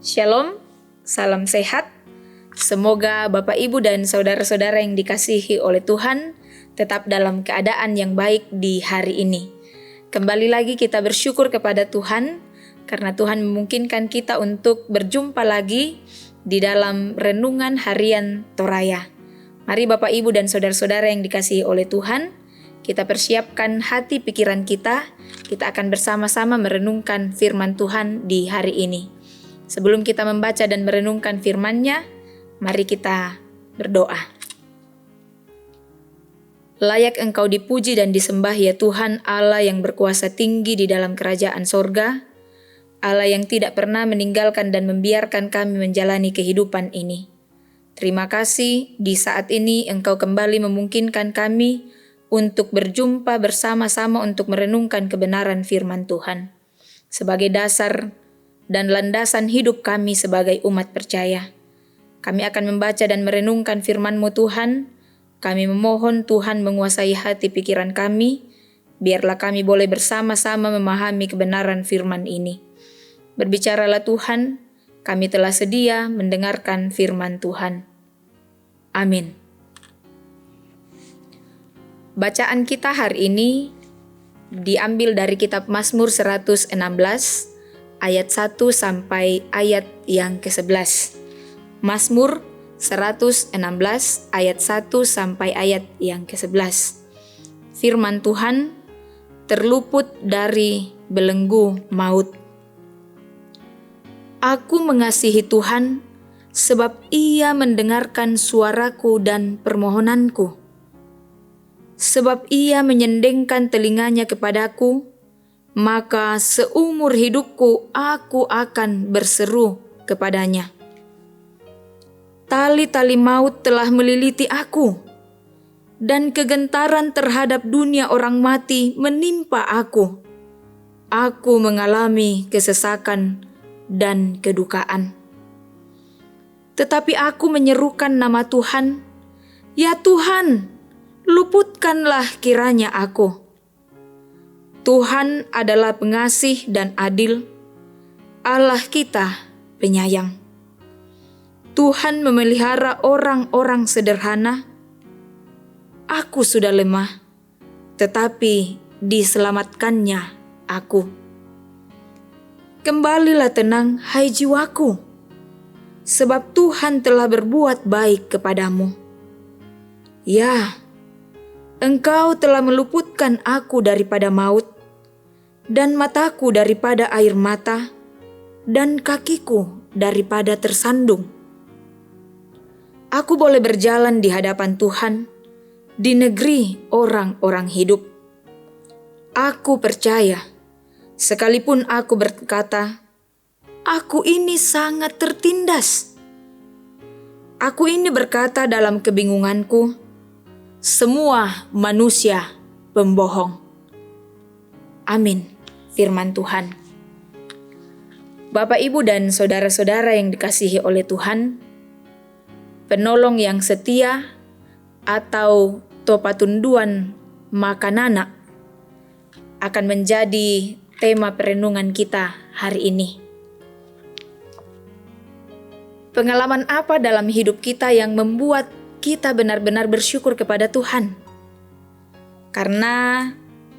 Shalom, salam sehat. Semoga Bapak, Ibu, dan saudara-saudara yang dikasihi oleh Tuhan tetap dalam keadaan yang baik di hari ini. Kembali lagi kita bersyukur kepada Tuhan karena Tuhan memungkinkan kita untuk berjumpa lagi di dalam renungan harian Toraya. Mari Bapak, Ibu, dan saudara-saudara yang dikasihi oleh Tuhan, kita persiapkan hati pikiran kita akan bersama-sama merenungkan firman Tuhan di hari ini. Sebelum kita membaca dan merenungkan firman-Nya, mari kita berdoa. Layak Engkau dipuji dan disembah ya Tuhan, Allah yang berkuasa tinggi di dalam kerajaan sorga, Allah yang tidak pernah meninggalkan dan membiarkan kami menjalani kehidupan ini. Terima kasih di saat ini Engkau kembali memungkinkan kami untuk berjumpa bersama-sama untuk merenungkan kebenaran firman Tuhan sebagai dasar dan landasan hidup kami sebagai umat percaya. Kami akan membaca dan merenungkan firman-Mu Tuhan. Kami memohon Tuhan menguasai hati pikiran kami, biarlah kami boleh bersama-sama memahami kebenaran firman ini. Berbicaralah Tuhan, kami telah sedia mendengarkan firman Tuhan. Amin. Bacaan kita hari ini diambil dari kitab Mazmur 116, ayat 1 sampai ayat yang ke-11. Mazmur 116 ayat 1 sampai ayat yang ke-11. Firman Tuhan, terluput dari belenggu maut. Aku mengasihi Tuhan sebab Ia mendengarkan suaraku dan permohonanku. Sebab Ia menyendengkan telinganya kepadaku, maka seumur hidupku aku akan berseru kepadanya. Tali-tali maut telah meliliti aku, dan kegentaran terhadap dunia orang mati menimpa aku. Aku mengalami kesesakan dan kedukaan. Tetapi aku menyerukan nama Tuhan, ya Tuhan, luputkanlah kiranya aku. Tuhan adalah pengasih dan adil, Allah kita penyayang. Tuhan memelihara orang-orang sederhana. Aku sudah lemah, tetapi diselamatkannya aku. Kembalilah tenang, hai jiwaku, sebab Tuhan telah berbuat baik kepadamu. Ya, Engkau telah meluputkan aku daripada maut, dan mataku daripada air mata, dan kakiku daripada tersandung. Aku boleh berjalan di hadapan Tuhan, di negeri orang-orang hidup. Aku percaya, sekalipun aku berkata, aku ini sangat tertindas. Aku ini berkata dalam kebingunganku, semua manusia pembohong. Amin. Firman Tuhan. Bapak, Ibu, dan saudara-saudara yang dikasihi oleh Tuhan, penolong yang setia atau topatunduan makanana akan menjadi tema perenungan kita hari ini. Pengalaman apa dalam hidup kita yang membuat kita benar-benar bersyukur kepada Tuhan? Karena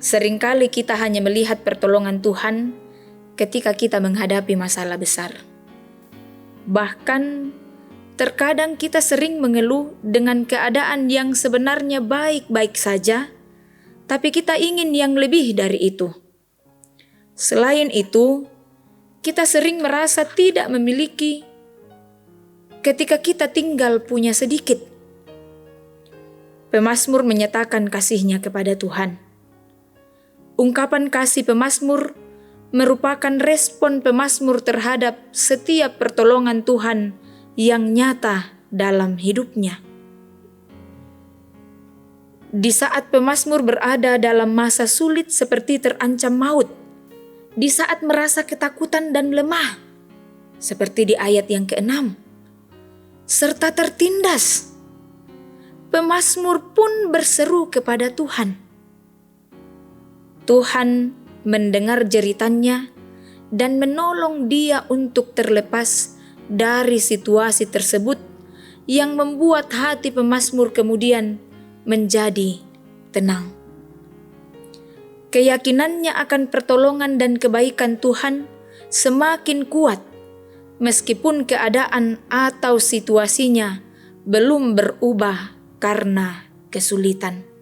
seringkali kita hanya melihat pertolongan Tuhan ketika kita menghadapi masalah besar. Bahkan terkadang kita sering mengeluh dengan keadaan yang sebenarnya baik-baik saja, tapi kita ingin yang lebih dari itu. Selain itu, kita sering merasa tidak memiliki ketika kita tinggal punya sedikit. Pemazmur menyatakan kasihnya kepada Tuhan. Ungkapan kasih pemazmur merupakan respon pemazmur terhadap setiap pertolongan Tuhan yang nyata dalam hidupnya. Di saat pemazmur berada dalam masa sulit seperti terancam maut, di saat merasa ketakutan dan lemah, seperti di ayat yang ke-6, serta tertindas, pemazmur pun berseru kepada Tuhan. Tuhan mendengar jeritannya dan menolong dia untuk terlepas dari situasi tersebut yang membuat hati pemazmur kemudian menjadi tenang. Keyakinannya akan pertolongan dan kebaikan Tuhan semakin kuat meskipun keadaan atau situasinya belum berubah karena kesulitan.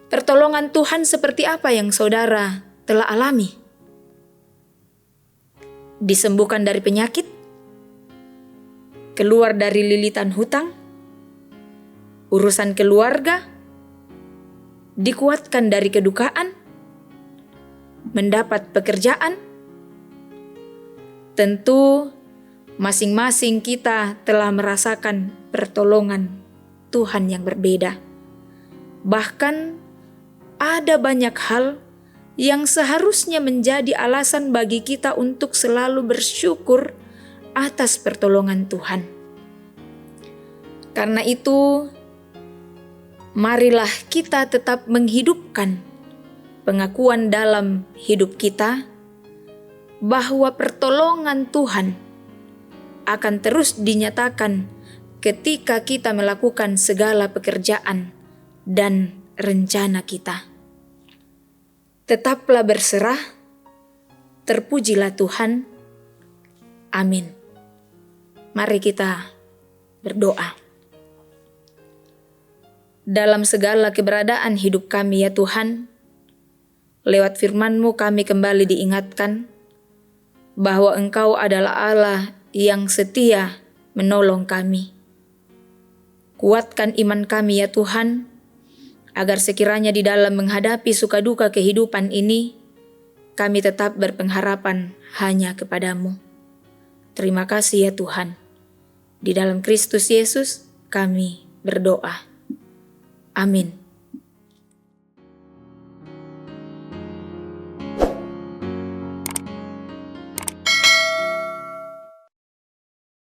Pertolongan Tuhan seperti apa yang saudara telah alami? Disembuhkan dari penyakit? Keluar dari lilitan hutang? Urusan keluarga? Dikuatkan dari kedukaan? Mendapat pekerjaan? Tentu masing-masing kita telah merasakan pertolongan Tuhan yang berbeda. Bahkan ada banyak hal yang seharusnya menjadi alasan bagi kita untuk selalu bersyukur atas pertolongan Tuhan. Karena itu, marilah kita tetap menghidupkan pengakuan dalam hidup kita bahwa pertolongan Tuhan akan terus dinyatakan ketika kita melakukan segala pekerjaan dan rencana kita. Tetaplah berserah, terpujilah Tuhan. Amin. Mari kita berdoa. Dalam segala keberadaan hidup kami ya Tuhan, lewat firman-Mu kami kembali diingatkan bahwa Engkau adalah Allah yang setia menolong kami. Kuatkan iman kami ya Tuhan, agar sekiranya di dalam menghadapi suka duka kehidupan ini, kami tetap berpengharapan hanya kepada-Mu. Terima kasih ya Tuhan. Di dalam Kristus Yesus kami berdoa. Amin.